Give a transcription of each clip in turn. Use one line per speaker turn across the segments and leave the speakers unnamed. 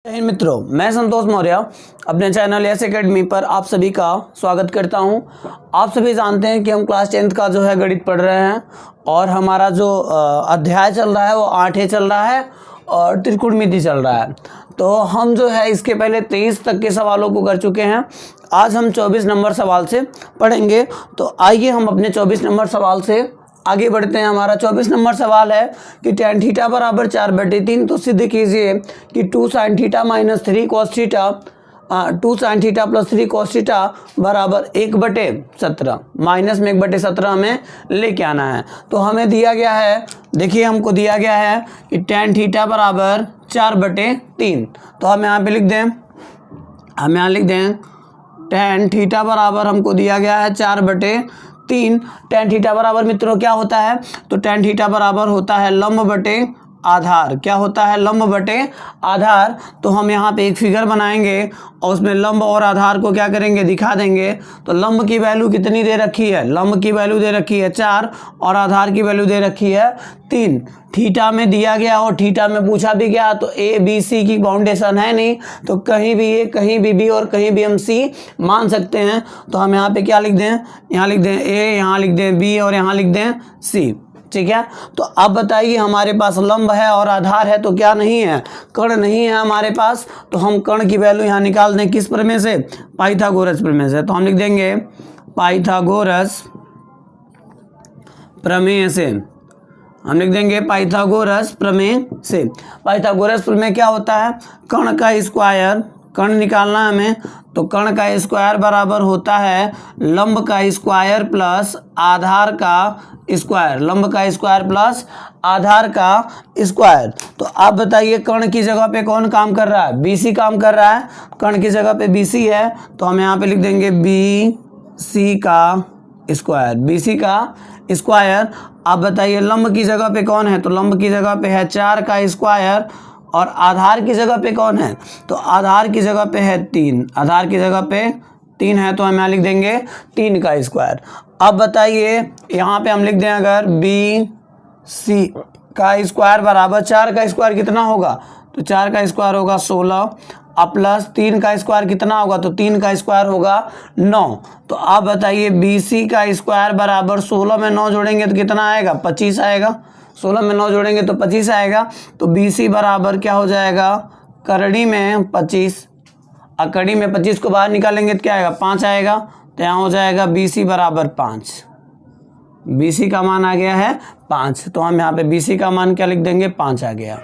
मित्रों, मैं संतोष मौर्य अपने चैनल एस एकेडमी पर आप सभी का स्वागत करता हूं। आप सभी जानते हैं कि हम क्लास 10th का जो है गणित पढ़ रहे हैं और हमारा जो अध्याय चल रहा है वो 8 चल रहा है और त्रिकोणमिति चल रहा है। तो हम जो है इसके पहले 23 तक के सवालों को कर चुके हैं। आज हम 24 नंबर सवाल से पढ़ेंगे। तो आइए हम अपने 24 नंबर सवाल से आगे बढ़ते हैं। हमारा 24 नंबर सवाल है कि tan थीटा बराबर 4/3। तो सिद्ध कीजिए कि 2 sin theta minus 3 cos theta 2 sin theta plus 3 cos theta बराबर 1/17 माइनस में 1/17 हमें लेके आना है। तो हमें दिया गया है, देखिए हमको दिया गया है कि tan थीटा बराबर 4/3। तो हम यहाँ पे लिख दें tan थीटा बराबर हमको दिया गया है 4/3। tan थीटा बराबर मित्रों क्या होता है? तो tan थीटा बराबर होता है लंब बटे आधार। क्या होता है? लंब बटे आधार। तो हम यहाँ पे एक फिगर बनाएंगे और उसमें लंब और आधार को क्या करेंगे? दिखा देंगे। तो लंब की वैल्यू कितनी दे रखी है? लंब की वैल्यू दे रखी है 4 और आधार की वैल्यू दे रखी है 3। थीटा में दिया गया और थीटा में पूछा भी गया तो ए बी सी की बाउंडेशन है नहीं, तो कहीं भी ए कहीं भी बी और कहीं भी हम सी मान सकते हैं। तो हम यहाँ पे क्या लिख दें? यहाँ लिख दें ए, यहाँ लिख दें बी और यहाँ लिख दें सी। ठीक है। तो अब बताइए हमारे पास लंब है और आधार है तो क्या नहीं है? कर्ण नहीं है हमारे पास। तो हम कर्ण की वैल्यू यहाँ निकाल दें किस प्रमेय से? पाइथागोरस प्रमेय से। तो हम लिख देंगे पाइथागोरस प्रमेय से। हम लिख देंगे पाइथागोरस प्रमेय से। पाइथागोरस प्रमेय क्या होता है? कर्ण का स्क्वायर, कर्ण निकालना हमें, तो कर्ण का स्क्वायर बराबर होता है लंब का स्क्वायर प्लस आधार का स्क्वायर। लंब का स्क्वायर प्लस आधार का स्क्वायर। तो आप बताइए कर्ण की जगह पे कौन काम कर रहा है? BC काम कर रहा है। कर्ण की जगह पे BC है तो हम यहाँ पे लिख देंगे BC का स्क्वायर। BC का स्क्वायर। आप बताइए लंब की जगह पे कौन है? तो लंब की जगह पे है 4 का स्क्वायर और आधार की जगह पे कौन है? तो आधार की जगह पे है 3। आधार की जगह पे 3 है तो हम यहाँ लिख देंगे 3 का स्क्वायर। अब बताइए यहाँ पे हम लिख दें अगर BC का स्क्वायर बराबर 4 का स्क्वायर कितना होगा? तो 4 का स्क्वायर होगा 16 अब प्लस 3 का स्क्वायर कितना होगा? तो 3 का स्क्वायर होगा 9। तो आप बताइए BC का स्क्वायर बराबर 16 में 9 जोड़ेंगे तो कितना आएगा? 25 आएगा। 16 में 9 जोड़ेंगे तो 25 आएगा। तो BC बराबर क्या हो जाएगा? करड़ी में 25, अकड़ी में 25 को बाहर निकालेंगे तो क्या आएगा? 5 आएगा। तो यहाँ हो जाएगा BC बराबर 5। BC का मान आ गया है 5। तो हम यहाँ पे BC का मान क्या लिख देंगे? 5 आ गया।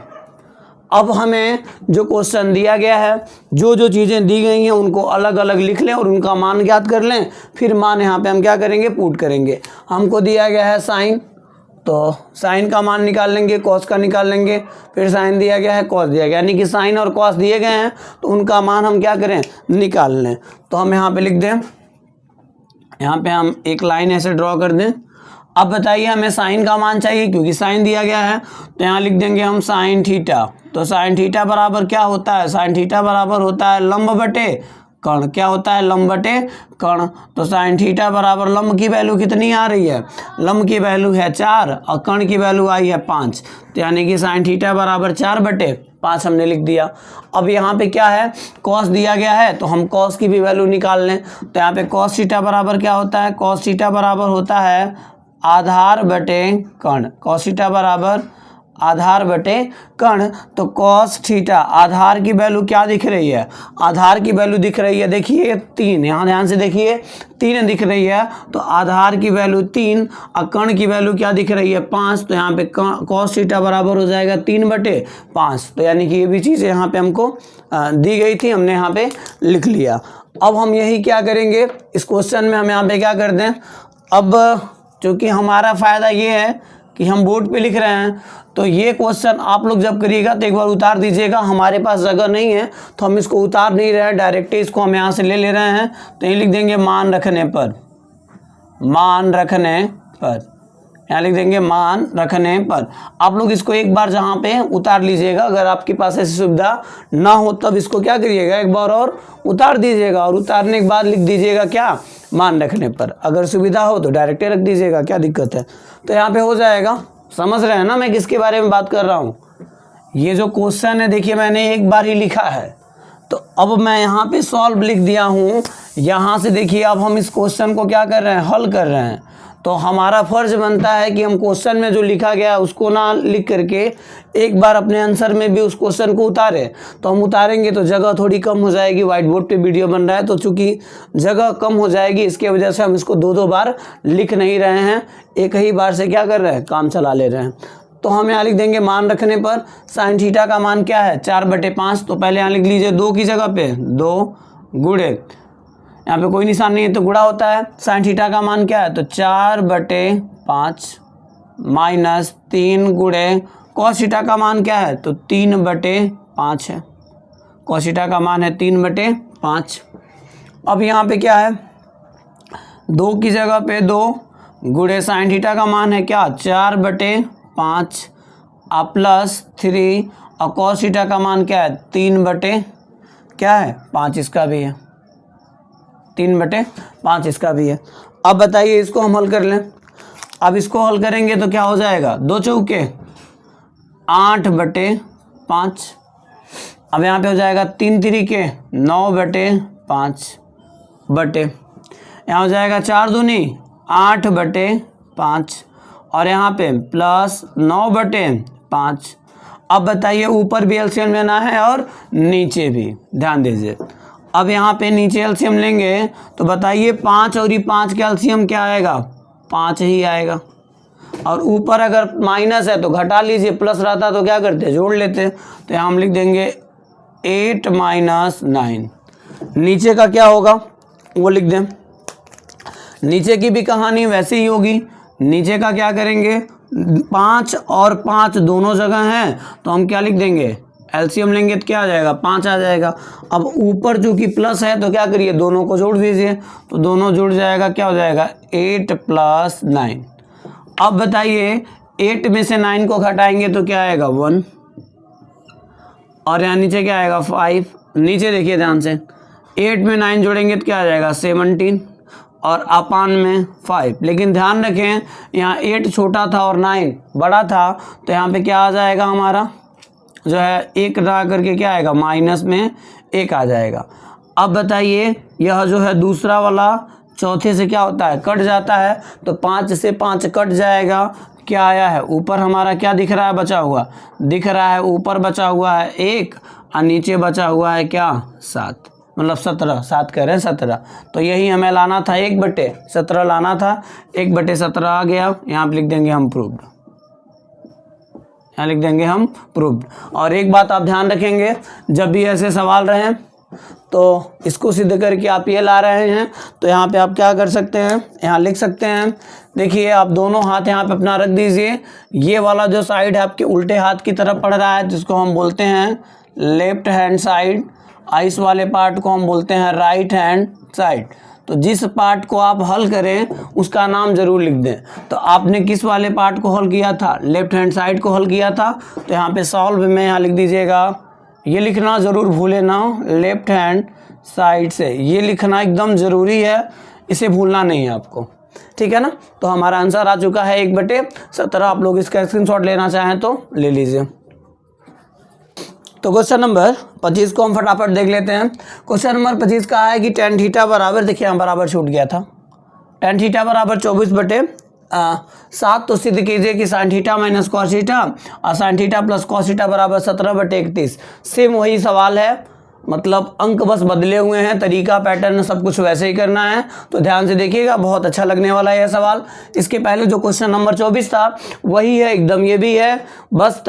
अब हमें जो क्वेश्चन दिया गया है, जो जो चीज़ें दी गई हैं उनको अलग अलग लिख लें और उनका मान ज्ञात कर लें। फिर मान यहाँ पे हम क्या करेंगे? पुट करेंगे। हमको दिया गया है साइन, तो साइन का मान निकाल लेंगे, कॉस का निकाल लेंगे। फिर साइन दिया गया है, कॉस दिया गया, यानी कि साइन और कॉस दिए गए हैं तो उनका मान हम क्या करें? निकाल लें। तो हम यहाँ पे लिख दें, यहाँ पे हम एक लाइन ऐसे ड्रॉ कर दें। अब बताइए हमें साइन का मान चाहिए क्योंकि साइन दिया गया है, तो यहाँ लिख देंगे हम साइन थीटा। तो साइन थीटा बराबर क्या होता है? साइन थीटा बराबर होता है लंब बटे कर्ण। क्या होता है? लंब बटे कर्ण। तो साइन थीटा बराबर लंब की वैल्यू कितनी आ रही है? लंब की वैल्यू है 4 और कर्ण की वैल्यू आई है 5। तो यानी कि साइन थीटा बराबर 4/5 हमने लिख दिया। अब यहाँ पे क्या है? कॉस दिया गया है तो हम कॉस की भी वैल्यू निकाल लें। तो यहाँ पे कॉस थीटा बराबर क्या होता है? कॉस थीटा बराबर होता है आधार बटे कर्ण। कॉस थीटा बराबर आधार बटे कर्ण। तो कॉस थीटा आधार की वैल्यू क्या दिख रही है? आधार की वैल्यू दिख रही है, देखिए 3। यहाँ ध्यान से देखिए 3 दिख रही है। तो आधार की वैल्यू 3 और कर्ण की वैल्यू क्या दिख रही है? 5। तो यहाँ पे कॉस थीटा बराबर हो जाएगा 3/5। तो यानी कि ये भी चीज़ यहाँ पे हमको दी गई थी, हमने यहाँ पे लिख लिया। अब हम यही क्या करेंगे इस क्वेश्चन में? हम यहाँ पे क्या कर दें? अब चूँकि हमारा फ़ायदा ये है कि हम बोर्ड पे लिख रहे हैं, तो ये क्वेश्चन आप लोग जब करिएगा तो एक बार उतार दीजिएगा। हमारे पास जगह नहीं है तो हम इसको उतार नहीं रहे हैं, डायरेक्ट इसको हम यहाँ से ले रहे हैं। तो ये लिख देंगे मान रखने पर। मान रखने पर यहाँ लिख देंगे मान रखने पर। आप लोग इसको एक बार जहाँ पे उतार लीजिएगा। अगर आपके पास ऐसी सुविधा ना हो तब इसको क्या करिएगा? एक बार और उतार दीजिएगा और उतारने के बाद लिख दीजिएगा क्या? मान रखने पर। अगर सुविधा हो तो डायरेक्ट रख दीजिएगा, क्या दिक्कत है? तो यहाँ पे हो जाएगा। समझ रहे हैं ना मैं किसके बारे में बात कर रहा हूँ? ये जो क्वेश्चन है देखिए मैंने एक बार ही लिखा है, तो अब मैं यहाँ पे सॉल्व लिख दिया हूँ। यहाँ से देखिए अब हम इस क्वेश्चन को क्या कर रहे हैं, हल कर रहे हैं। तो हमारा फर्ज बनता है कि हम क्वेश्चन में जो लिखा गया है उसको ना लिख करके एक बार अपने आंसर में भी उस क्वेश्चन को उतारें। तो हम उतारेंगे तो जगह थोड़ी कम हो जाएगी, व्हाइट बोर्ड पे वीडियो बन रहा है तो चूँकि जगह कम हो जाएगी इसके वजह से हम इसको 2-2 बार लिख नहीं रहे हैं, एक ही बार से क्या कर रहे हैं, काम चला ले रहे हैं। तो हम यहाँ लिख देंगे मान रखने पर साइन थीटा का मान क्या है 4/5। तो पहले यहाँ लिख लीजिए 2 की जगह पे 2 गुणे, यहाँ पे कोई निशान नहीं है तो गुणा होता है। साइन थीटा का मान क्या है तो 4/5 माइनस 3 गुणे कॉस थीटा का मान क्या है तो 3/5 है। कॉस थीटा का मान है 3/5। अब यहाँ पे क्या है 2 की जगह पे 2 गुणे साइन थीटा का मान है क्या 4/5 प्लस 3 और कॉस थीटा का मान क्या है 3/5 इसका भी है, 3/5 इसका भी है। अब बताइए इसको हम हल कर लें। अब इसको हल करेंगे तो क्या हो जाएगा 2 चौके 8/5। अब यहाँ पे हो जाएगा 3 तिरिके 9/5 बटे, यहाँ हो जाएगा 4 दूनी 8/5 और यहाँ पे प्लस 9/5। अब बताइए ऊपर भी एलसीएम लेना है और नीचे भी, ध्यान दीजिए। अब यहाँ पे नीचे एलसीएम लेंगे तो बताइए 5 और ये 5 का एलसीएम क्या आएगा 5 ही आएगा। और ऊपर अगर माइनस है तो घटा लीजिए, प्लस रहता तो क्या करते जोड़ लेते। तो यहाँ हम लिख देंगे 8 - 9। नीचे का क्या होगा वो लिख दें। नीचे की भी कहानी वैसे ही होगी। नीचे का क्या करेंगे 5 और 5 दोनों जगह हैं तो हम क्या लिख देंगे एलसीएम लेंगे तो क्या आ जाएगा 5 आ जाएगा। अब ऊपर जो कि प्लस है तो क्या करिए दोनों को जोड़ दीजिए, तो दोनों जुड़ जाएगा, क्या हो जाएगा 8 + 9। अब बताइए 8 में से 9 को घटाएंगे तो क्या आएगा 1 और यहाँ नीचे क्या आएगा 5। नीचे देखिए ध्यान से 8 में 9 जोड़ेंगे तो क्या आ जाएगा 17 और अपान में 5। लेकिन ध्यान रखें यहाँ 8 छोटा था और 9 बड़ा था तो यहाँ पे क्या आ जाएगा हमारा जो है 1 ना करके क्या आएगा माइनस में 1 आ जाएगा। अब बताइए यह जो है दूसरा वाला चौथे से क्या होता है कट जाता है, तो 5 से 5 कट जाएगा। क्या आया है ऊपर हमारा क्या दिख रहा है बचा हुआ, दिख रहा है ऊपर बचा हुआ है 1 और नीचे बचा हुआ है क्या 7, मतलब 17, 7 कह रहे हैं 17। तो यही हमें लाना था 1/17 लाना था, 1/17 आ गया। यहाँ पे लिख देंगे हम प्रूव्ड, यहाँ लिख देंगे हम प्रूव्ड। और एक बात आप ध्यान रखेंगे जब भी ऐसे सवाल रहें तो इसको सिद्ध करके आप ये ला रहे हैं तो यहाँ पे आप क्या कर सकते हैं यहाँ लिख सकते हैं। देखिए आप दोनों हाथ यहाँ पे अपना रख दीजिए, ये वाला जो साइड है आपके उल्टे हाथ की तरफ पड़ रहा है जिसको हम बोलते हैं लेफ्ट हैंड साइड, इस वाले पार्ट को हम बोलते हैं राइट हैंड साइड। तो जिस पार्ट को आप हल करें उसका नाम जरूर लिख दें। तो आपने किस वाले पार्ट को हल किया था, लेफ्ट हैंड साइड को हल किया था, तो यहाँ पे सॉल्व में यहाँ लिख दीजिएगा, ये लिखना ज़रूर भूले ना, लेफ्ट हैंड साइड से ये लिखना एकदम ज़रूरी है, इसे भूलना नहीं है आपको, ठीक है ना। तो हमारा आंसर आ चुका है 1/17। आप लोग इसका स्क्रीनशॉट लेना चाहें तो ले लीजिए। तो क्वेश्चन नंबर 25 को हम फटाफट देख लेते हैं। क्वेश्चन नंबर 25 का है कि tan थीटा बराबर, देखिए यहाँ बराबर छूट गया था, tan थीटा बराबर 24/7। तो सिद्ध कीजिए कि sin theta minus cos theta और sin theta plus cos theta बराबर 17/31। सेम वही सवाल है, मतलब अंक बस बदले हुए हैं, तरीका पैटर्न सब कुछ वैसे ही करना है। तो ध्यान से देखिएगा, बहुत अच्छा लगने वाला है यह सवाल। इसके पहले जो क्वेश्चन नंबर 24 था वही है एकदम, ये भी है, बस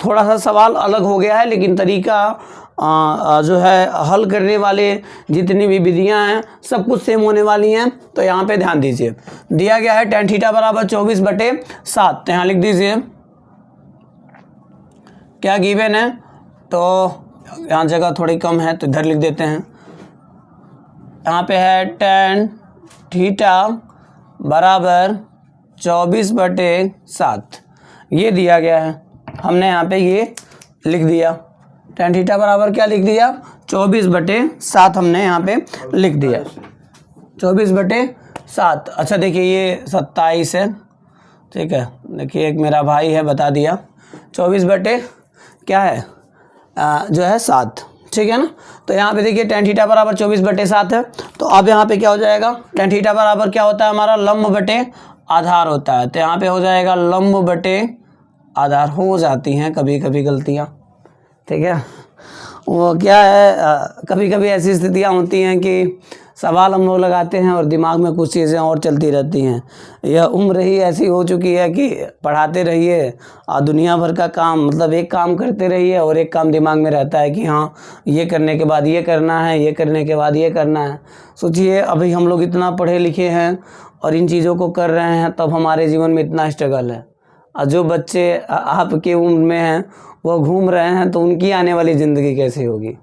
थोड़ा सा सवाल अलग हो गया है, लेकिन तरीका जो है हल करने वाले जितनी भी विधियां हैं सब कुछ सेम होने वाली हैं। तो यहाँ पे ध्यान दीजिए, दिया गया है tan थीटा बराबर 24/7। तो यहाँ लिख दीजिए क्या गिवन है, तो यहाँ जगह थोड़ी कम है तो इधर लिख देते हैं। यहाँ पे है tan थीटा बराबर 24/7 ये दिया गया है, हमने यहाँ पे ये लिख दिया। tan थीटा बराबर क्या लिख दिया 24/7 हमने यहाँ पे लिख दिया 24/7। अच्छा देखिए ये 27 है, ठीक है, देखिए एक मेरा भाई है बता दिया 24/7 क्या है जो है 7, ठीक है ना। तो यहाँ पे देखिए tan थीटा बराबर 24/7 है। तो अब यहाँ पे क्या हो जाएगा, tan थीटा बराबर क्या होता है हमारा, लंब बटे आधार होता है। तो यहाँ पे हो जाएगा लंब बटे आधार। हो जाती हैं कभी कभी गलतियाँ, ठीक है। वो क्या है, कभी कभी ऐसी स्थितियाँ होती हैं कि सवाल हम लोग लगाते हैं और दिमाग में कुछ चीज़ें और चलती रहती हैं। यह उम्र ही ऐसी हो चुकी है कि पढ़ाते रहिए और दुनिया भर का काम, मतलब एक काम करते रहिए और एक काम दिमाग में रहता है कि हाँ ये करने के बाद ये करना है, ये करने के बाद ये करना है। सोचिए अभी हम लोग इतना पढ़े लिखे हैं और इन चीज़ों को कर रहे हैं, तब हमारे जीवन में इतना स्ट्रगल है। और जो बच्चे आपके उम्र में हैं वो घूम रहे हैं, तो उनकी आने वाली ज़िंदगी कैसी होगी।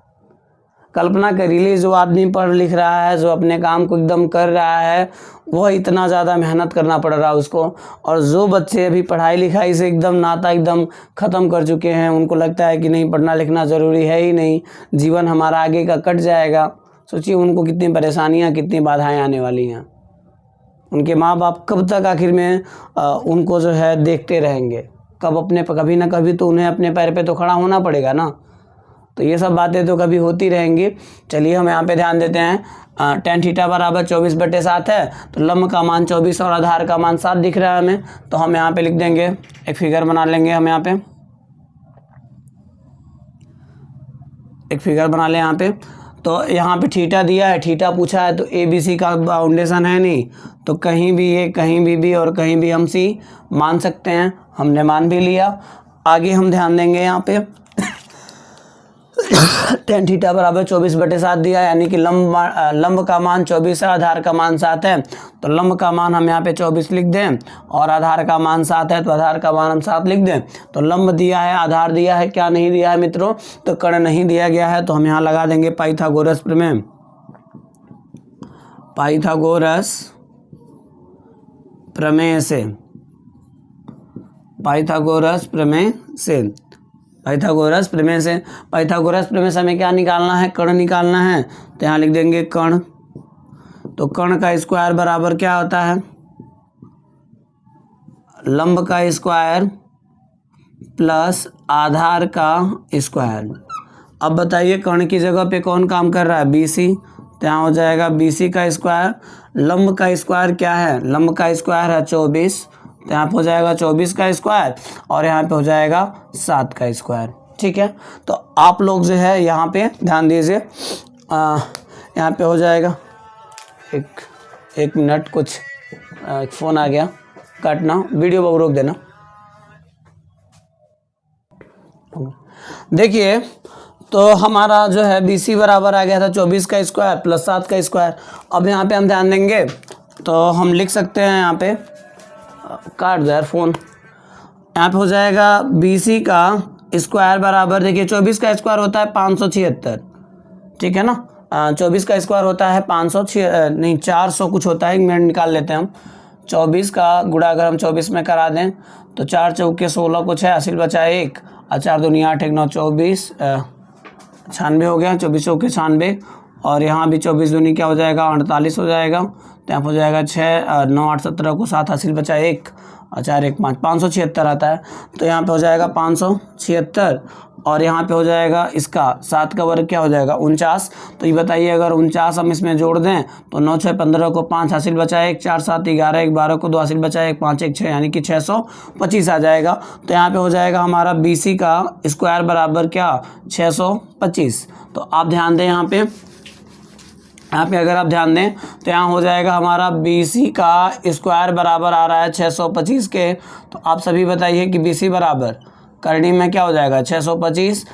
कल्पना करिए, जो आदमी पढ़ लिख रहा है, जो अपने काम को एकदम कर रहा है, वह इतना ज़्यादा मेहनत करना पड़ रहा है उसको। और जो बच्चे अभी पढ़ाई लिखाई से एकदम नाता एकदम ख़त्म कर चुके हैं, उनको लगता है कि नहीं पढ़ना लिखना ज़रूरी है ही नहीं, जीवन हमारा आगे का कट जाएगा। सोचिए उनको कितनी परेशानियाँ, कितनी बाधाएँ आने वाली हैं। उनके माँ बाप कब तक आखिर में उनको जो है देखते रहेंगे, कभी ना कभी तो उन्हें अपने पैर पे तो खड़ा होना पड़ेगा ना। तो ये सब बातें तो कभी होती रहेंगी। चलिए हम यहाँ पे ध्यान देते हैं। tan थीटा बराबर 24/7 है, तो लंब का मान 24 और आधार का मान 7 दिख रहा है हमें। तो हम यहाँ पे लिख देंगे, एक फिगर बना लेंगे, हम यहाँ पे एक फिगर बना लें यहाँ पे। तो यहाँ पे थीटा दिया है, थीटा पूछा है, तो ABC का बाउंडेशन है नहीं, तो कहीं भी A कहीं भी B और कहीं भी हम C मान सकते हैं। हमने मान भी लिया। आगे हम ध्यान देंगे यहाँ पे tan थीटा बराबर 24/7 दिया, यानी कि लंब का मान 24 है, आधार का मान 7 है। तो लंब का मान हम यहाँ पे 24 लिख दें और आधार का मान 7 है, तो आधार का मान हम 7 लिख दें। तो लंब दिया है, आधार दिया है, क्या नहीं दिया है मित्रों, तो कर्ण नहीं दिया गया है। तो हम यहाँ लगा देंगे पाइथागोरस प्रमेय। पाइथागोरस प्रमेय से, पाइथागोरस प्रमेय से, पाइथागोरस प्रमेय से, पाइथागोरस प्रमेय से हमें क्या निकालना है, कर्ण निकालना है। तो यहाँ लिख देंगे कर्ण। तो कर्ण का स्क्वायर बराबर क्या होता है, लंब का स्क्वायर प्लस आधार का स्क्वायर। अब बताइए कर्ण की जगह पे कौन काम कर रहा है, BC। तो यहाँ हो जाएगा BC का स्क्वायर। लंब का स्क्वायर क्या है, लंब का स्क्वायर है 24, तो यहाँ पे हो जाएगा 24 का स्क्वायर और यहाँ पे हो जाएगा 7 का स्क्वायर, ठीक है। तो आप लोग जो है यहाँ पे ध्यान दीजिए, यहाँ पे हो जाएगा, एक मिनट, कुछ फ़ोन आ गया, काटना, वीडियो को रोक देना। देखिए तो हमारा जो है BC बराबर आ गया था 24 का स्क्वायर प्लस 7 का स्क्वायर। अब यहाँ पे हम ध्यान देंगे तो हम लिख सकते हैं, यहाँ पे काट दो यार फ़ोन। यहाँ पे हो जाएगा BC का स्क्वायर बराबर, देखिए 24 का स्क्वायर होता है 576, ठीक है ना। 24 का स्क्वायर होता है 400 कुछ होता है, 1 मिनट निकाल लेते हैं हम। 24 का गुणा अगर हम 24 में करा दें तो 4 चौके 16 कुछ है, हासिल बचा 1 और 4 दूनी 8 1 9 24 96 हो गया, 24 चौके 96 और यहाँ भी 24 दूनी क्या हो जाएगा 48 हो जाएगा। तो यहाँ पर हो जाएगा 6 9 8 17 को 7 हासिल बचा 1 और 4 1 5 576 आता है। तो यहाँ पे हो जाएगा 576 और यहाँ पे हो जाएगा इसका 7 का वर्ग क्या हो जाएगा 49। तो ये बताइए अगर 49 हम इसमें जोड़ दें तो 9 6 15 को 5 हासिल बचा 1 4 7 11 1 12 को 2 हासिल बचा 1 5 1 6 यानी कि 625 आ जाएगा। तो यहाँ पे हो जाएगा हमारा BC का स्क्वायर बराबर क्या 625। तो आप ध्यान दें यहाँ पे अगर आप ध्यान दें तो यहाँ हो जाएगा हमारा BC का स्क्वायर बराबर आ रहा है 625 के। तो आप सभी बताइए कि BC बराबर करनी में क्या हो जाएगा 625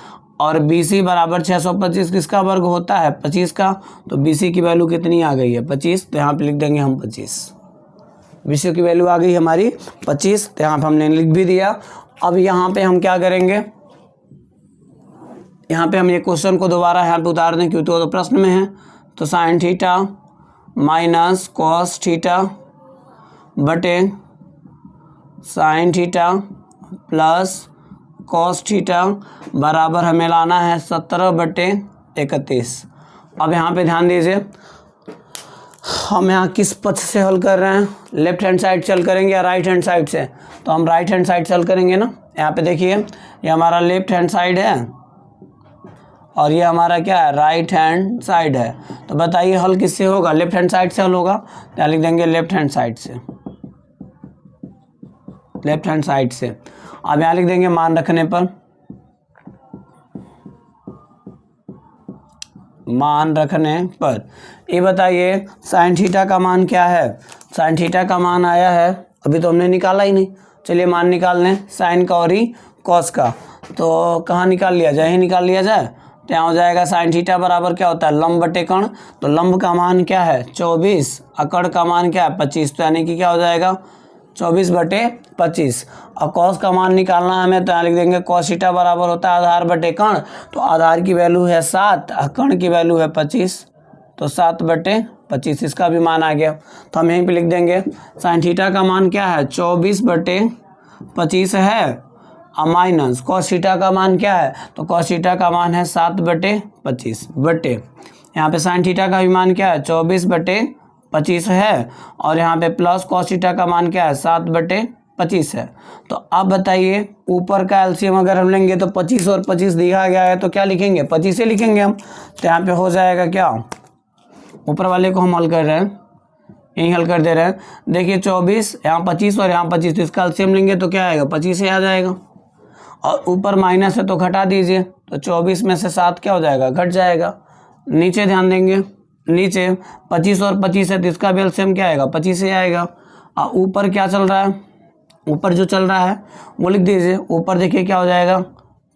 और BC बराबर 625 किसका वर्ग होता है 25 का। तो BC की वैल्यू कितनी आ गई है 25। तो यहाँ पे लिख देंगे हम 25। BC की वैल्यू आ गई हमारी 25। तो यहाँ पे हमने लिख भी दिया। अब यहाँ पे हम क्या करेंगे, यहाँ पे हम ये क्वेश्चन को दोबारा यहाँ पे उतार दें क्योंकि वो तो प्रश्न में है। तो sine theta minus cos theta बटे sine theta plus cos theta बराबर हमें लाना है 17/31। अब यहाँ पे ध्यान दीजिए हम यहाँ किस पक्ष से हल कर रहे हैं, लेफ्ट हैंड साइड से हल करेंगे या राइट हैंड साइड से? तो हम राइट हैंड साइड से हल करेंगे ना। यहाँ पे देखिए ये हमारा लेफ्ट हैंड साइड है और ये हमारा क्या है, राइट हैंड साइड है। तो बताइए हल किससे होगा, लेफ्ट हैंड साइड से हल होगा। तो यहाँ लिख देंगे लेफ्ट हैंड साइड से, लेफ्ट हैंड साइड से। अब यहाँ लिख देंगे मान रखने पर, मान रखने पर ये बताइए साइन थीटा का मान क्या है। साइन थीटा का मान आया है, अभी तो हमने निकाला ही नहीं, चलिए मान निकाल लें साइन का और कॉस का। तो कहाँ निकाल लिया जाए, यही निकाल लिया जाए। तो यहाँ हो जाएगा साइन थीटा बराबर क्या होता है, लंब बटे कर्ण। तो लंब का मान क्या है 24 और कर्ण का मान क्या है 25। तो यानी कि क्या हो जाएगा 24/25। और कॉस का मान निकालना है हमें, तो यहाँ लिख देंगे कॉस थीटा बराबर होता है आधार बटे कर्ण। तो आधार की वैल्यू है 7 और कर्ण की वैल्यू है 25, तो 7/25 इसका भी मान आ गया। तो हम यहीं पे लिख देंगे साइन थीटा का मान क्या है 24/25 है और माइनस कॉस थीटा का मान क्या है, तो कॉस थीटा का मान है 7/25 बटे यहाँ पे साइन थीटा का भी मान क्या है 24/25 है और यहाँ पे प्लस कॉस थीटा का मान क्या है 7/25 है। तो अब बताइए ऊपर का एलसीएम अगर हम लेंगे तो 25 और 25 दिया गया है, तो क्या लिखेंगे 25 से लिखेंगे हम। तो यहाँ पे हो जाएगा क्या, ऊपर वाले को हम हल कर रहे हैं, यही हल कर दे रहे हैं। देखिए 24 यहाँ 25 और यहाँ 25, तो इसका एलसीएम लेंगे तो क्या आएगा 25 से आ जाएगा। और ऊपर माइनस है तो घटा दीजिए, तो 24 में से 7 क्या हो जाएगा, घट जाएगा। नीचे ध्यान देंगे, नीचे 25 और 25 है तो इसका भी एलसीएम क्या आएगा 25 से आएगा। और ऊपर क्या चल रहा है, ऊपर जो चल रहा है वो लिख दीजिए। ऊपर देखिए क्या हो जाएगा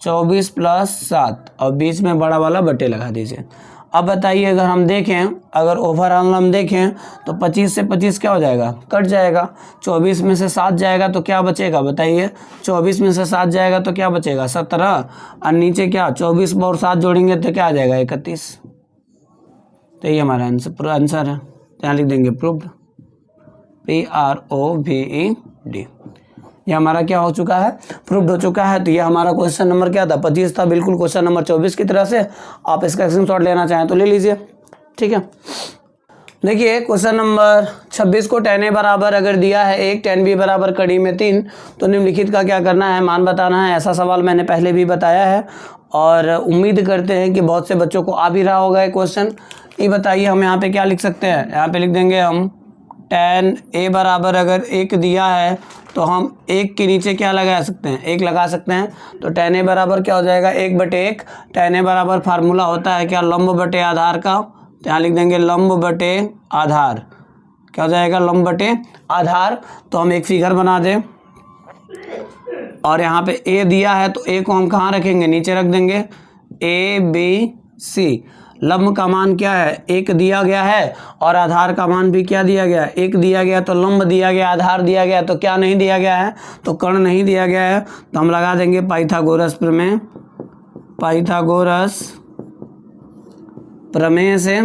24 + 7 और बीच में बड़ा वाला बटे लगा दीजिए। अब बताइए अगर हम देखें, अगर ओवरऑल हम देखें तो 25 से 25 क्या हो जाएगा, कट जाएगा। 24 में से 7 जाएगा तो क्या बचेगा बताइए, 24 में से 7 जाएगा तो क्या बचेगा 17 और नीचे क्या 24 और 7 जोड़ेंगे तो क्या आ जाएगा 31। तो ये हमारा पूरा आंसर है। तो यहाँ लिख देंगे प्रूव्ड, PROVED। ये हमारा क्या हो चुका है, प्रूव्ड हो चुका है। तो ये हमारा क्वेश्चन नंबर क्या था 25 था, बिल्कुल क्वेश्चन नंबर 24 की तरह से। आप इसका स्क्रीनशॉट लेना चाहें तो ले लीजिए, ठीक है। देखिए क्वेश्चन नंबर 26 को tan a बराबर अगर दिया है 1, tan b बराबर कड़ी में 3, तो निम्नलिखित का क्या करना है, मान बताना है। ऐसा सवाल मैंने पहले भी बताया है और उम्मीद करते हैं कि बहुत से बच्चों को आ भी रहा होगा ये क्वेश्चन। ये बताइए हम यहाँ पे क्या लिख सकते हैं, यहाँ पे लिख देंगे हम tan a बराबर अगर 1 दिया है तो हम 1 के नीचे क्या लगा सकते हैं, 1 लगा सकते हैं। तो tan a बराबर क्या हो जाएगा 1/1। tan a बराबर फार्मूला होता है क्या, लंब बटे आधार का। तो यहाँ लिख देंगे लंब बटे आधार, क्या हो जाएगा लंब बटे आधार। तो हम एक फिगर बना दें और यहाँ पे a दिया है तो a को हम कहाँ रखेंगे, नीचे रख देंगे ABC। लंब का मान क्या है 1 दिया गया है और आधार का मान भी क्या दिया गया है 1 दिया गया। तो लंब दिया गया, आधार दिया गया, तो क्या नहीं दिया गया है, तो कर्ण नहीं दिया गया है। तो हम लगा देंगे पाइथागोरस प्रमेय, पाइथागोरस प्रमेय से।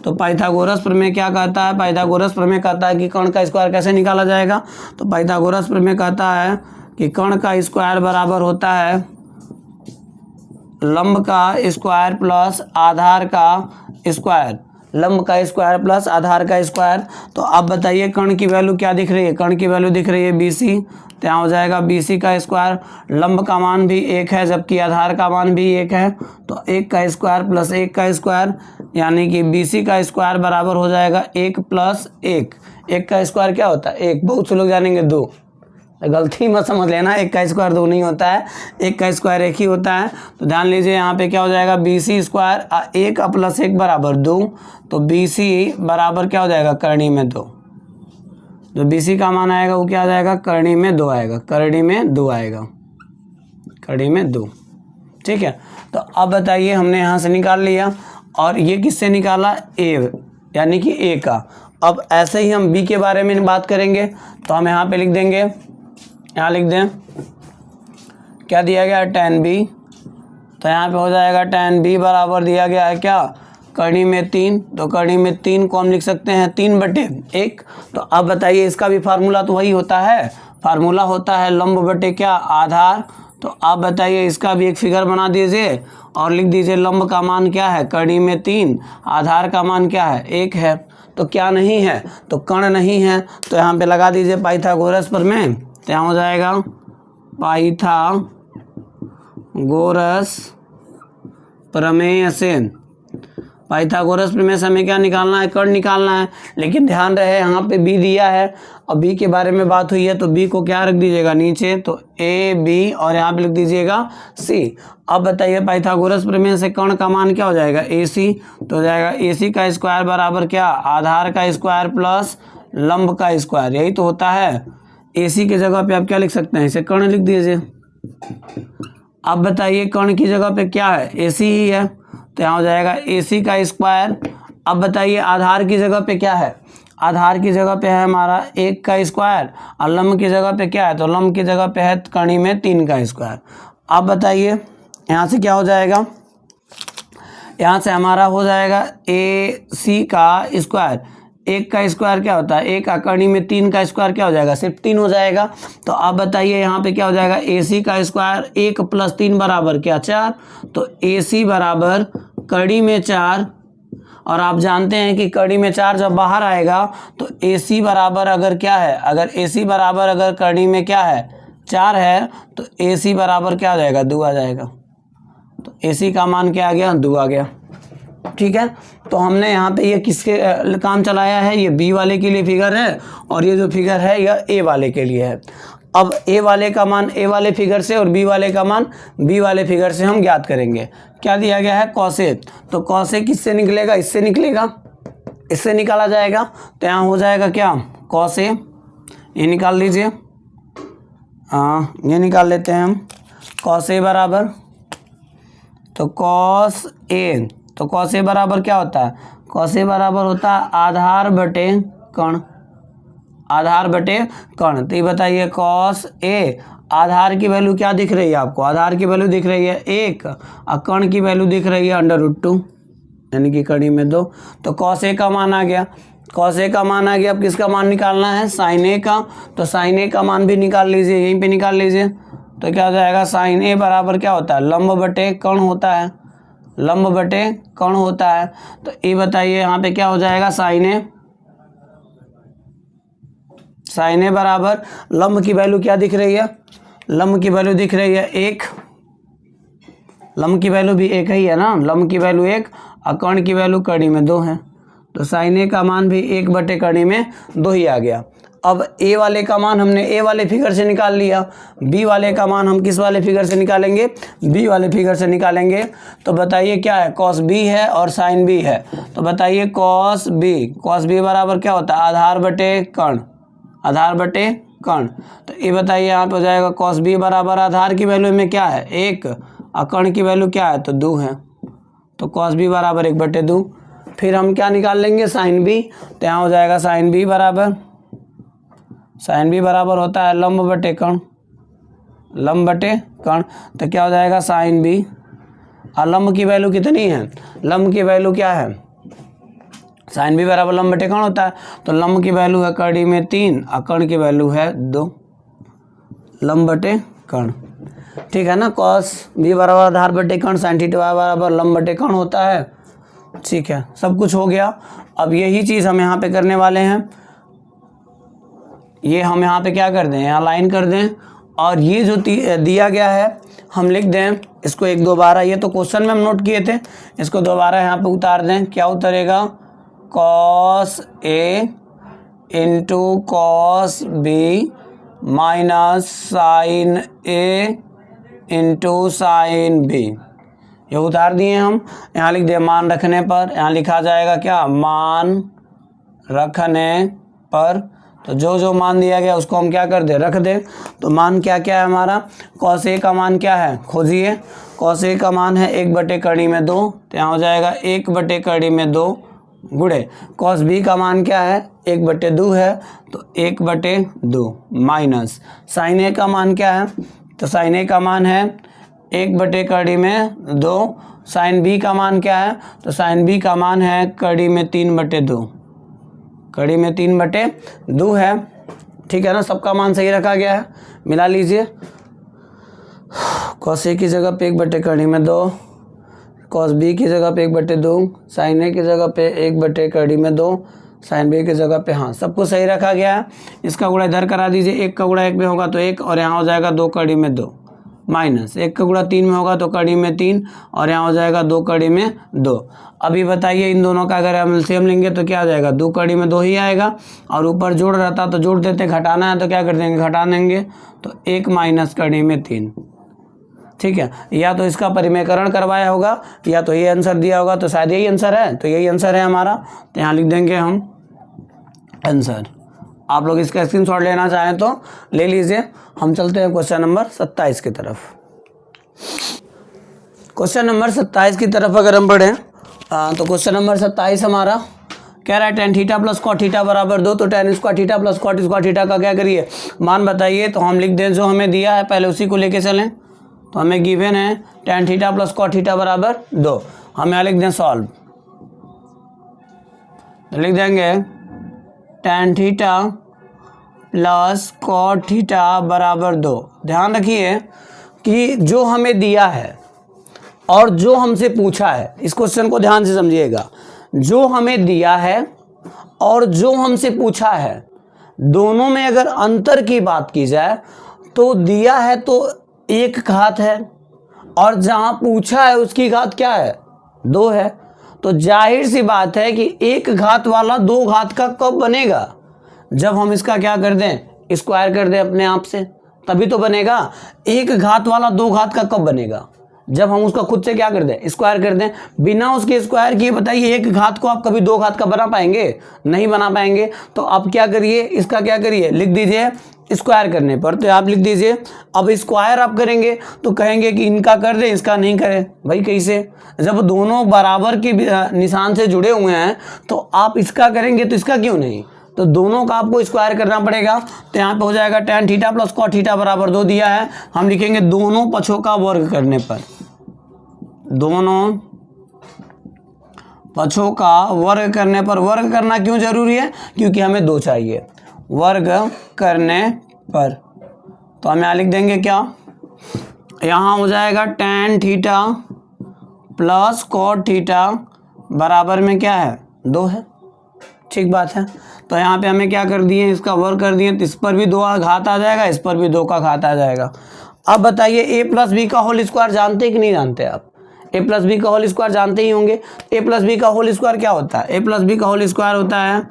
तो पाइथागोरस प्रमेय क्या कहता है, पाइथागोरस प्रमेय कहता है कि कर्ण का स्क्वायर कैसे निकाला जाएगा। तो पाइथागोरस प्रमेय कहता है कि कर्ण का स्क्वायर बराबर होता है लंब का स्क्वायर प्लस आधार का स्क्वायर, लंब का स्क्वायर प्लस आधार का स्क्वायर। तो अब बताइए कर्ण की वैल्यू क्या दिख रही है, कर्ण की वैल्यू दिख रही है BC। तो यहाँ हो जाएगा BC का स्क्वायर, लंब का मान भी 1 है जबकि आधार का मान भी 1 है। तो 1 का स्क्वायर प्लस 1 का स्क्वायर यानी कि BC का स्क्वायर बराबर हो जाएगा 1 + 1। 1 का स्क्वायर क्या होता है 1, बहुत से लोग जानेंगे 2, गलती मत समझ लेना, 1 का स्क्वायर 2 नहीं होता है, 1 का स्क्वायर 1 ही होता है। तो ध्यान लीजिए यहाँ पे क्या हो जाएगा BC स्क्वायर 1 + 1 बराबर 2। तो BC बराबर क्या हो जाएगा करणी में 2। जो BC का मान आएगा वो क्या आ जाएगा करणी में 2 आएगा, करणी में 2 आएगा, करणी में 2, ठीक है। तो अब बताइए हमने यहाँ से निकाल लिया और ये किससे निकाला A यानी कि A का। अब ऐसे ही हम B के बारे में बात करेंगे। तो हम यहाँ पे लिख देंगे, यहाँ लिख दें क्या दिया गया है tan b। तो यहाँ पे हो जाएगा tan b बराबर दिया गया है क्या करणी में 3। तो करणी में 3 को हम लिख सकते हैं 3/1। तो अब बताइए इसका भी फार्मूला तो वही होता है, फार्मूला होता है लंब बटे क्या आधार। तो आप बताइए इसका भी एक फिगर बना दीजिए और लिख दीजिए लंब का मान क्या है, कड़ी में 3, आधार का मान क्या है 1 है। तो क्या नहीं है, तो कण नहीं है। तो यहाँ पे लगा दीजिए पाइथागोरस प्रमेय। तो यहाँ हो जाएगा पाइथागोरस प्रमेय से, पाइथागोरस प्रमेय से हमें क्या निकालना है, कण निकालना है। लेकिन ध्यान रहे यहाँ पे बी दिया है और बी के बारे में बात हुई है तो बी को क्या रख दीजिएगा नीचे, तो ए बी और यहाँ पे लिख दीजिएगा सी। अब बताइए पाइथागोरस प्रमेय से कण का मान क्या हो जाएगा, ए सी। तो हो जाएगा ए सी का स्क्वायर बराबर क्या, आधार का स्क्वायर प्लस लंब का स्क्वायर, यही तो होता है। ए सी की जगह पे आप क्या लिख सकते हैं, इसे कण लिख दीजिए। अब बताइए कण की जगह पे क्या है, ए सी ही है। तो यहाँ हो जाएगा ए सी का स्क्वायर। अब बताइए आधार की जगह पे क्या है, आधार की जगह पे है हमारा 1 का स्क्वायर और लंब की जगह पे क्या है, तो लंब की जगह पे है कणी में 3 का स्क्वायर। अब बताइए यहाँ से क्या हो जाएगा, यहाँ से हमारा हो जाएगा ए सी का स्क्वायर, 1 का स्क्वायर क्या होता है 1, कणी में 3 का स्क्वायर क्या हो जाएगा, सिर्फ 3 हो जाएगा। तो आप बताइए यहाँ पे क्या हो जाएगा, ए सी का स्क्वायर 1 + 3 बराबर क्या 4। तो ए सी बराबर कड़ी में 4, और आप जानते हैं कि कड़ी में 4 जब बाहर आएगा तो ए सी बराबर अगर क्या है, अगर ए सी बराबर अगर कड़ी में क्या है 4 है तो ए सी बराबर क्या आ जाएगा, 2 आ जाएगा। तो ए सी का मान क्या आ गया, 2 आ गया। ठीक है, तो हमने यहाँ पे ये किसके काम चलाया है, ये बी वाले के लिए फिगर है और ये जो फिगर है यह ए वाले के लिए है। अब ए वाले का मान ए वाले फिगर से और बी वाले का मान बी वाले फिगर से हम ज्ञात करेंगे। क्या दिया गया है, कॉसे। तो कॉसे किससे निकलेगा, इससे निकलेगा, इससे निकाला जाएगा। तो यहाँ हो जाएगा क्या, कॉसे, ये निकाल लीजिए, हाँ ये निकाल लेते हैं हम, कॉसे बराबर, तो कॉस ए, तो कॉस ए बराबर क्या होता है, कॉस ए बराबर होता है आधार बटे कण, आधार बटे कण। तो ये बताइए कॉस ए, आधार की वैल्यू क्या दिख रही है आपको, आधार की वैल्यू दिख रही है 1 और कण की वैल्यू दिख रही है √2 यानी कि कड़ी में 2। तो कॉस ए का मान आ गया, कॉस ए का मान आ गया। अब किसका मान निकालना है, साइन ए का। तो साइन ए का मान भी निकाल लीजिए, यहीं पे निकाल लीजिए। तो क्या हो जाएगा, साइन ए बराबर क्या होता है, लंब बटे कण होता है, लंब बटे कण होता है। तो ये बताइए यहाँ पे क्या हो जाएगा, साइन ए बराबर लंब की वैल्यू क्या दिख रही है, लंब की वैल्यू दिख रही है 1, लंब की वैल्यू भी 1 ही है ना, लंब की वैल्यू 1 और कण की वैल्यू कड़ी में 2 है। तो साइन ए का मान भी 1 बटे कड़ी में 2 ही आ गया। अब ए वाले का मान हमने ए वाले फिगर से निकाल लिया, बी वाले का मान हम किस वाले फिगर से निकालेंगे, बी वाले फिगर से निकालेंगे। तो बताइए क्या है, कॉस बी है और साइन बी है। तो बताइए कॉस बी बराबर क्या होता है, आधार बटे कण, आधार बटे कण। तो ये बताइए यहाँ पे हो जाएगा कॉस बी बराबर आधार की वैल्यू में क्या है 1 और कण की वैल्यू क्या है, तो 2 है। तो कॉस बी बराबर 1/2। फिर हम क्या निकाल लेंगे, साइन बी। तो यहाँ हो जाएगा साइन बी बराबर होता है लंब बटे कण, लंब बटे कण। तो क्या हो जाएगा साइन बी, और लंब की वैल्यू कितनी है, लंब की वैल्यू क्या है, साइन बी बराबर लंब बटे कण होता है। तो लंब की वैल्यू है कड़ी में 3 और कण की वैल्यू है 2, लंब बटे कण। ठीक है ना, कॉस बी बराबर आधार बटे कण, साइन थीटा बराबर लंब बटे कण होता है। ठीक है, सब कुछ हो गया। अब यही चीज़ हम यहाँ पे करने वाले हैं, ये हम यहाँ पे क्या कर दें, यहाँ लाइन कर दें और ये जो दिया गया है हम लिख दें इसको 1-2 बार। ये तो क्वेश्चन में हम नोट किए थे, इसको दोबारा यहाँ पे उतार दें। क्या उतरेगा, cos A into cos B minus sine A into sine B, ये उतार दिए हम। यहाँ लिख दिए मान रखने पर, यहाँ लिखा जाएगा क्या, मान रखने पर। तो जो जो मान दिया गया उसको हम क्या कर दे, रख दे। तो मान क्या क्या है हमारा, कॉस ए का मान क्या है, खोजिए। कॉस ए का मान है 1 बटे कड़ी में 2, तो यहाँ हो जाएगा 1 बटे कड़ी में 2 गुणे कॉस बी का मान क्या है 1/2 है, तो 1/2 माइनस साइन ए का मान क्या है, तो साइन ए का मान है 1 बटे कड़ी में 2। साइन बी का मान क्या है, तो साइन बी का मान है कड़ी में 3/2, कड़ी में 3/2 है। ठीक है ना, सबका मान सही रखा गया है, मिला लीजिए। कॉस ए की जगह पे 1/2 में 2, कॉस बी की जगह पे 1/2, साइन ए की जगह पे 1/2 साइन बी की जगह पे, हाँ सब कुछ सही रखा गया है। इसका गुणा इधर करा दीजिए, 1 का गुणा 1 में होगा तो 1 और यहाँ हो जाएगा 2/2 माइनस 1 का गुणा 3 में होगा तो 3 और यहाँ हो जाएगा 2/2। अभी बताइए इन दोनों का अगर हम एलसीएम लेंगे तो क्या आ जाएगा, 2/2 ही आएगा। और ऊपर जोड़ रहता तो जोड़ देते, घटाना है तो क्या कर देंगे, घटा देंगे, तो 1 - 3। ठीक है, या तो इसका परिमेयकरण करवाया होगा या तो ये आंसर दिया होगा, तो शायद यही आंसर है, तो यही आंसर है हमारा। तो यहाँ लिख देंगे हम आंसर। आप लोग इसका स्क्रीनशॉट लेना चाहें तो ले लीजिए। हम चलते हैं क्वेश्चन नंबर 27 की तरफ। क्वेश्चन नंबर 27 की तरफ अगर हम बढ़ें तो क्वेश्चन नंबर 27 हमारा कह रहा है tan theta plus cot theta बराबर 2, तो tan square theta plus cot square theta का क्या करिए, मान बताइए। तो हम लिख दें जो हमें दिया है पहले उसी को लेके चलें। तो हमें गिवन है tan theta plus cot theta बराबर 2, हम यहाँ लिख दें सॉल्व। तो लिख देंगे tan theta plus cot theta बराबर 2। ध्यान रखिए कि जो हमें दिया है और जो हमसे पूछा है, इस क्वेश्चन को ध्यान से समझिएगा। जो हमें दिया है और जो हमसे पूछा है, दोनों में अगर अंतर की बात की जाए तो दिया है तो 1 घात है और जहाँ पूछा है उसकी घात क्या है, 2 है। तो जाहिर सी बात है कि 1 घात वाला 2 घात का कब बनेगा, जब हम इसका क्या कर दें, स्क्वायर कर दें अपने आप से, तभी तो बनेगा। 1 घात वाला 2 घात का कब बनेगा, जब हम उसका खुद से क्या कर दें, स्क्वायर कर दें। बिना उसके स्क्वायर किए बताइए 1 घात को आप कभी 2 घात का बना पाएंगे, नहीं बना पाएंगे। तो आप क्या करिए, इसका क्या करिए, लिख दीजिए स्क्वायर करने पर। तो आप लिख दीजिए, अब स्क्वायर आप करेंगे तो कहेंगे कि इनका कर दें इसका नहीं करें, भाई कैसे, जब दोनों बराबर के निशान से जुड़े हुए हैं तो आप इसका करेंगे तो इसका क्यों नहीं, तो दोनों का आपको स्क्वायर करना पड़ेगा। तो यहाँ पे हो जाएगा tan theta plus cot theta बराबर 2 दिया है, हम लिखेंगे दोनों पक्षों का वर्ग करने पर, दोनों पक्षों का वर्ग करने पर। वर्ग करना क्यों जरूरी है, क्योंकि हमें 2 चाहिए, वर्ग करने पर। तो हम यहाँ लिख देंगे क्या, यहाँ हो जाएगा tan theta plus cot theta बराबर में क्या है, 2 है। ठीक बात है। तो यहाँ पे हमें क्या कर दिए, इसका वर्ग कर दिए, तो इस पर भी 2 का घात आ जाएगा, इस पर भी 2 का घात आ जाएगा। अब बताइए a प्लस बी का होल स्क्वायर जानते हैं कि नहीं जानते आप, a प्लस बी का होल स्क्वायर जानते ही होंगे। a प्लस बी का होल स्क्वायर क्या होता है, a प्लस बी का होल स्क्वायर होता है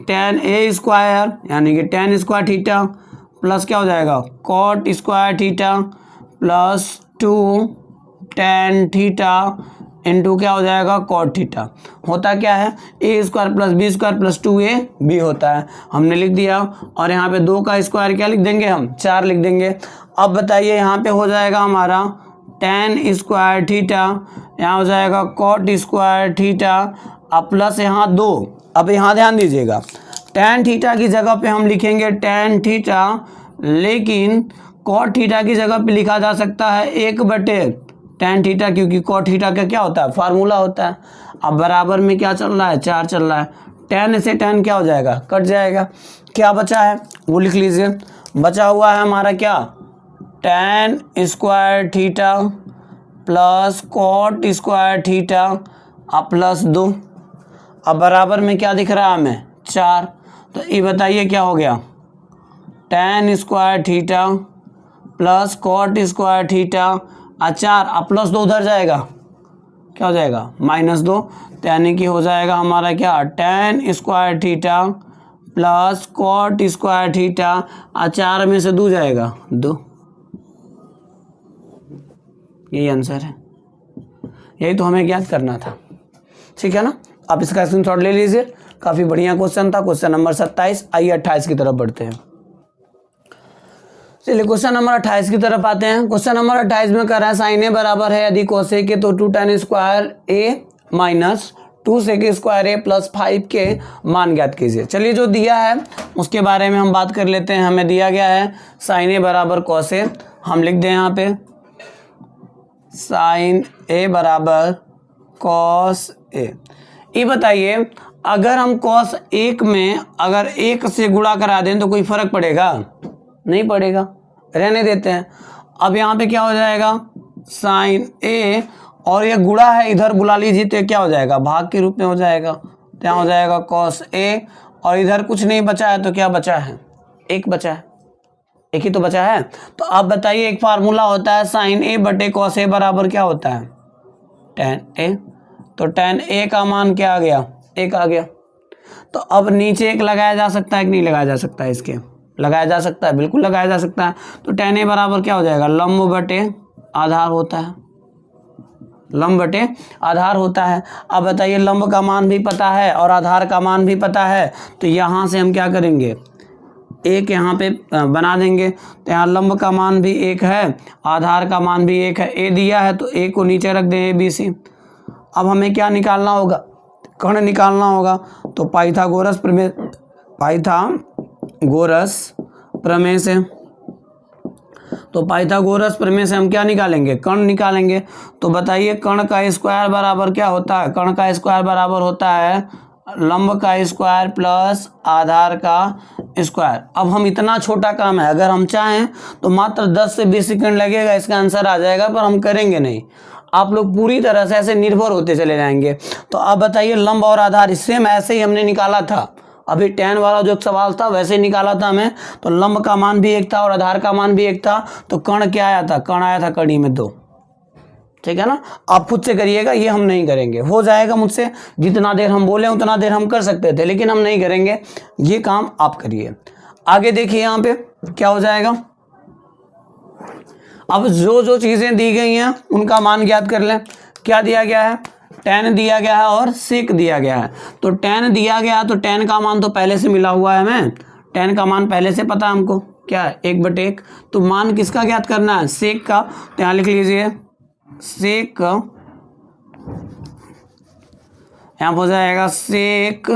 tan a स्क्वायर, यानी कि tan स्क्वायर थीटा प्लस क्या हो जाएगा, cot square theta plus 2 tan theta into क्या हो जाएगा, कॉट थीटा। होता क्या है, A square plus B square plus 2ab होता है, हमने लिख दिया। और यहाँ पे 2 का स्क्वायर क्या लिख देंगे, हम 4 लिख देंगे। अब बताइए यहाँ पे हो जाएगा हमारा tan स्क्वायर थीटा, यहाँ हो जाएगा कॉट स्क्वायर थीटा अब प्लस यहाँ 2। अब यहाँ ध्यान दीजिएगा, tan थीटा की जगह पे हम लिखेंगे tan थीटा, लेकिन कॉट थीटा की जगह पे लिखा जा सकता है 1/tan थीटा, क्योंकि कॉट थीटा का क्या होता है, फार्मूला होता है। अब बराबर में क्या चल रहा है, 4 चल रहा है, tan से tan क्या हो जाएगा, कट जाएगा। क्या बचा है वो लिख लीजिए, बचा हुआ है हमारा क्या, tan square theta plus cot square theta अब प्लस 2। अब बराबर में क्या दिख रहा है हमें, 4। तो ये बताइए क्या हो गया, tan square theta plus cot square theta 4 अब प्लस 2 उधर जाएगा, क्या हो जाएगा, -2। तो यानी कि हो जाएगा हमारा क्या, tan square theta plus cot square theta 4 में से 2 जाएगा, 2। यही आंसर है, यही तो हमें ज्ञात करना था। ठीक है ना, आप इसका स्क्रीनशॉट ले लीजिए, काफ़ी बढ़िया क्वेश्चन था, क्वेश्चन नंबर 27। आइए 28 की तरफ बढ़ते हैं। चलिए क्वेश्चन नंबर 28 की तरफ आते हैं। क्वेश्चन नंबर 28 में कर रहा है साइन ए बराबर है यदि कोसेक के तो 2 tan स्क्वायर ए माइनस 2 सेक स्क्वायर ए प्लस 5 के मान ज्ञात कीजिए। चलिए जो दिया है उसके बारे में हम बात कर लेते हैं। हमें दिया गया है साइन ए बराबर कॉस ए, हम लिख दें यहाँ पे साइन ए बराबर कॉस ए। ये बताइए अगर हम कॉस 1 में अगर 1 से गुणा करा दें तो कोई फर्क पड़ेगा, नहीं पड़ेगा, रहने देते हैं। अब यहाँ पे क्या हो जाएगा साइन ए, और ये गुणा है इधर बुला लीजिए तो क्या हो जाएगा भाग के रूप में हो जाएगा, तो यहाँ हो जाएगा कॉस ए, और इधर कुछ नहीं बचा है तो क्या बचा है, एक बचा है, एक ही तो बचा है। तो अब बताइए एक फार्मूला होता है साइन ए बटे कॉस ए बराबर क्या होता है टेन ए, तो टेन ए का मान क्या आ गया, एक आ गया। तो अब नीचे एक लगाया जा सकता है कि नहीं लगाया जा सकता है, इसके लगाया जा सकता है, बिल्कुल लगाया जा सकता है। तो टेन ए बराबर क्या हो जाएगा लंब बटे आधार होता है, लंब बटे आधार होता है। अब बताइए लंब का मान भी पता है और आधार का मान भी पता है, तो यहाँ से हम क्या करेंगे एक यहाँ पे बना देंगे, तो यहाँ लंब का मान भी एक है, आधार का मान भी एक है, ए दिया है तो ए को नीचे रख दें ए बी सी। अब हमें क्या निकालना होगा, कर्ण निकालना होगा। तो पाइथागोरस प्रमेय से, तो पाइथागोरस प्रमेय से हम क्या निकालेंगे कर्ण निकालेंगे। तो बताइए कर्ण का स्क्वायर बराबर क्या होता है, कर्ण का स्क्वायर बराबर होता है लंब का स्क्वायर प्लस आधार का स्क्वायर। अब हम इतना छोटा काम है, अगर हम चाहें तो मात्र 10 से 20 सेकंड लगेगा इसका आंसर आ जाएगा, पर हम करेंगे नहीं, आप लोग पूरी तरह से ऐसे निर्भर होते चले जाएंगे। तो आप बताइए लंब और आधार सेम ऐसे ही हमने निकाला था, अभी tan वाला जो सवाल था वैसे ही निकाला था हमें। तो लंब का मान भी एक था और आधार का मान भी एक था, तो कर्ण क्या आया था, कर्ण आया था कड़ी में 2, ठीक है ना। आप खुद से करिएगा, ये हम नहीं करेंगे, हो जाएगा मुझसे, जितना देर हम बोले उतना देर हम कर सकते थे, लेकिन हम नहीं करेंगे, ये काम आप करिए। आगे देखिए यहाँ पे क्या हो जाएगा। अब जो जो चीजें दी गई हैं उनका मान ज्ञात कर लें। क्या दिया गया है, tan दिया गया है और sec दिया गया है। तो tan दिया गया तो tan का मान तो पहले से मिला हुआ है, हमें tan का मान पहले से पता है हमको, क्या है 1/1। तो मान किसका ज्ञात करना है, sec का। तो यहाँ लिख लीजिए sec, यहाँ हो जाएगा sec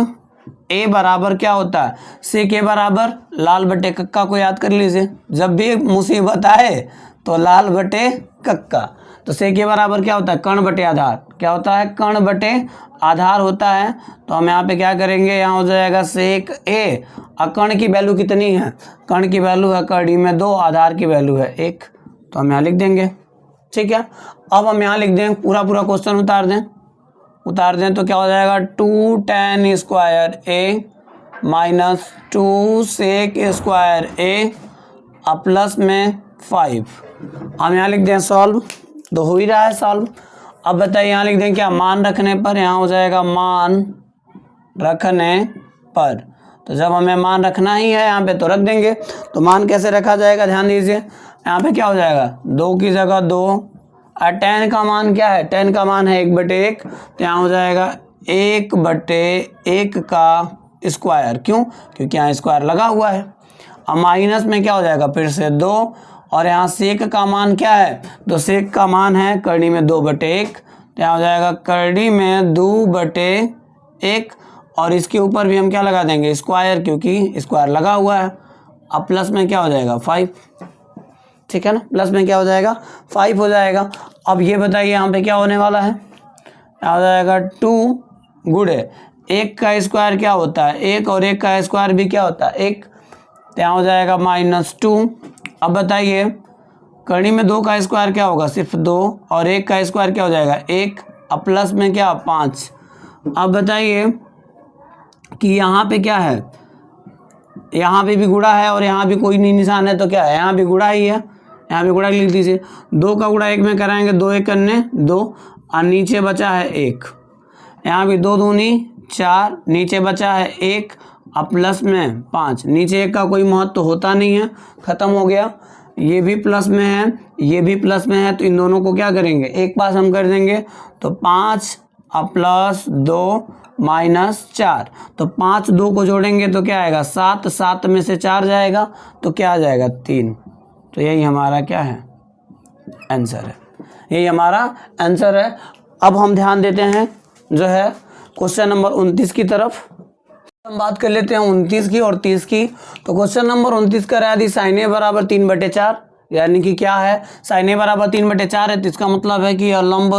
a बराबर क्या होता है, sec a बराबर लाल बटे कक्का को याद कर लीजिए, जब भी मुसीबत आए तो लाल बटे कक्का। तो sec a बराबर क्या होता है कर्ण बटे आधार, क्या होता है कर्ण बटे आधार होता है। तो हम यहाँ पे क्या करेंगे, यहाँ हो जाएगा sec a, और कर्ण की वैल्यू कितनी है, कर्ण की वैल्यू है कड़ी में 2, आधार की वैल्यू है 1, तो हम यहाँ लिख देंगे, ठीक है। अब हम यहाँ लिख दें, पूरा क्वेश्चन उतार दें तो क्या हो जाएगा 2 tan square a minus 2 sec square a और प्लस में 5। हम यहाँ लिख दें सॉल्व, तो हो ही रहा है सॉल्व। अब बताइए यहाँ लिख दें क्या, मान रखने पर, यहाँ हो जाएगा मान रखने पर। तो जब हमें मान रखना ही है यहाँ पे तो रख देंगे। तो मान कैसे रखा जाएगा, ध्यान दीजिए, यहाँ पे क्या हो जाएगा 2 की जगह 2, और tan का मान क्या है, tan का मान है 1/1, तो यहाँ हो जाएगा 1/1 का स्क्वायर। क्यों, क्योंकि यहाँ स्क्वायर लगा हुआ है। अब माइनस में क्या हो जाएगा फिर से 2, और यहाँ sec का मान क्या है, तो sec का मान है करनी में 2/1, तो यहाँ हो जाएगा करनी में 2/1, और इसके ऊपर भी हम क्या लगा देंगे स्क्वायर, क्योंकि स्क्वायर लगा हुआ है। अब प्लस में क्या हो जाएगा 5, ठीक है ना, प्लस में क्या हो जाएगा 5 हो जाएगा। अब ये बताइए यहाँ पे क्या होने वाला है, यहाँ हो जाएगा 2 गुणे 1 का स्क्वायर क्या होता है 1, और 1 का स्क्वायर भी क्या होता है 1, तो यहाँ हो जाएगा -2। अब बताइए करनी में 2 का स्क्वायर क्या होगा, सिर्फ 2, और 1 का स्क्वायर क्या हो जाएगा 1, अब प्लस में क्या 5। अब बताइए कि यहाँ पे क्या है, यहाँ पे भी गुणा है और यहाँ भी कोई नहीं निशान है, तो क्या है यहाँ भी गुणा ही है, यहाँ भी गुणा लिख दीजिए। 2 का गुणा 1 में कराएंगे, 2 1 करने 2, और नीचे बचा है 1, यहाँ भी 2 दूनी 4, नीचे बचा है 1, अब प्लस में 5, नीचे 1 का कोई महत्व तो होता नहीं है, खत्म हो गया। ये भी प्लस में है, ये भी प्लस में है, तो इन दोनों को क्या करेंगे एक पास हम कर देंगे, तो 5 अब प्लस 2 -4, तो 5 2 को जोड़ेंगे तो क्या आएगा 7, 7 में से 4 जाएगा तो क्या आ जाएगा 3। तो यही हमारा क्या है आंसर है, यही हमारा आंसर है। अब हम ध्यान देते हैं जो है क्वेश्चन नंबर 29 की तरफ। हम बात कर लेते हैं 29 की और 30 की। तो क्वेश्चन नंबर 29 का रहा sin a बराबर 3/4, यानी कि क्या है sin a बराबर 3/4 है, तो इसका मतलब है कि लंब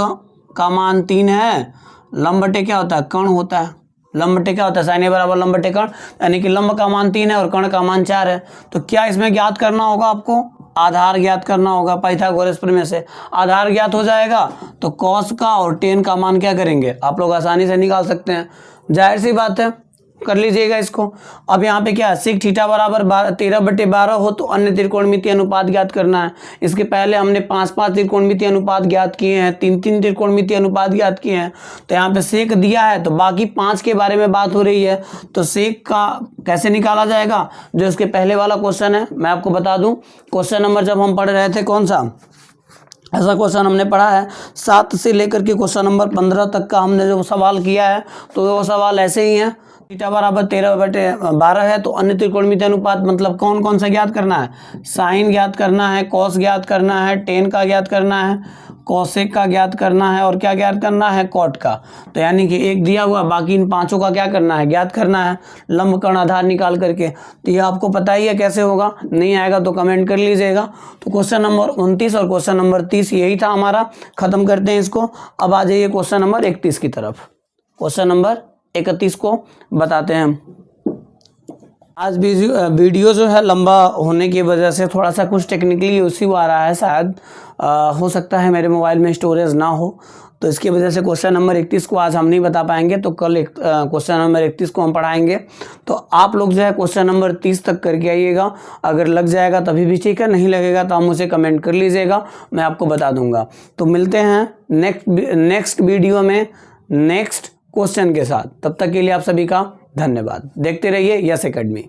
का मान 3 है, लंब बटे क्या होता है कर्ण होता है, लंब बटे क्या होता है sin a बराबर लंब बटे कर्ण, यानी कि लंब का मान 3 है और कर्ण का मान 4 है। तो क्या इसमें ज्ञात करना होगा आपको, आधार ज्ञात करना होगा पाइथागोरस प्रमेय से। आधार ज्ञात हो जाएगा तो कॉस का और टेन का मान क्या करेंगे, आप लोग आसानी से निकाल सकते हैं। जाहिर सी बात है, कर लीजिएगा इसको। अब यहाँ पे क्या है, सेक थीटा बराबर 13/12 हो तो अन्य त्रिकोणमितीय अनुपात ज्ञात करना है। इसके पहले हमने 5-5 त्रिकोणमितीय अनुपात ज्ञात किए हैं, 3-3 त्रिकोणमितीय अनुपात ज्ञात किए हैं। तो यहाँ पे सेक दिया है तो बाकी 5 के बारे में बात हो रही है, तो सेक का कैसे निकाला जाएगा, जो इसके पहले वाला क्वेश्चन है मैं आपको बता दूं। क्वेश्चन नंबर जब हम पढ़ रहे थे, कौन सा ऐसा क्वेश्चन हमने पढ़ा है 7 से लेकर के क्वेश्चन नंबर 15 तक का हमने जो सवाल किया है, तो वो सवाल ऐसे ही हैं। थीटा बराबर 13/12 है तो अन्य त्रिकोणमितीय अनुपात मतलब कौन कौन सा ज्ञात करना है, साइन ज्ञात करना है, कॉस ज्ञात करना है, टेन का ज्ञात करना है, कॉसेक का ज्ञात करना है और क्या ज्ञात करना है, कॉट का। तो यानी कि एक दिया हुआ, बाकी इन पांचों का क्या करना है, ज्ञात करना है लंबकर्ण आधार निकाल करके। तो ये आपको पता ही है कैसे होगा, नहीं आएगा तो कमेंट कर लीजिएगा। तो क्वेश्चन नंबर 29 और क्वेश्चन नंबर 30 यही था हमारा, खत्म करते हैं इसको। अब आ जाइए क्वेश्चन नंबर 31 की तरफ। क्वेश्चन नंबर 31 को बताते हैं हम। आज वीडियो जो है लंबा होने की वजह से थोड़ा सा कुछ टेक्निकली इश्यू आ रहा है, शायद हो सकता है मेरे मोबाइल में स्टोरेज ना हो, तो इसकी वजह से क्वेश्चन नंबर 31 को आज हम नहीं बता पाएंगे। तो कल क्वेश्चन नंबर 31 को हम पढ़ाएंगे। तो आप लोग जो है क्वेश्चन नंबर 30 तक करके आइएगा। अगर लग जाएगा तभी भी ठीक है, नहीं लगेगा तो आप मुझे कमेंट कर लीजिएगा, मैं आपको बता दूंगा। तो मिलते हैं नेक्स्ट वीडियो में नेक्स्ट क्वेश्चन के साथ। तब तक के लिए आप सभी का धन्यवाद। देखते रहिए यस एकेडमी।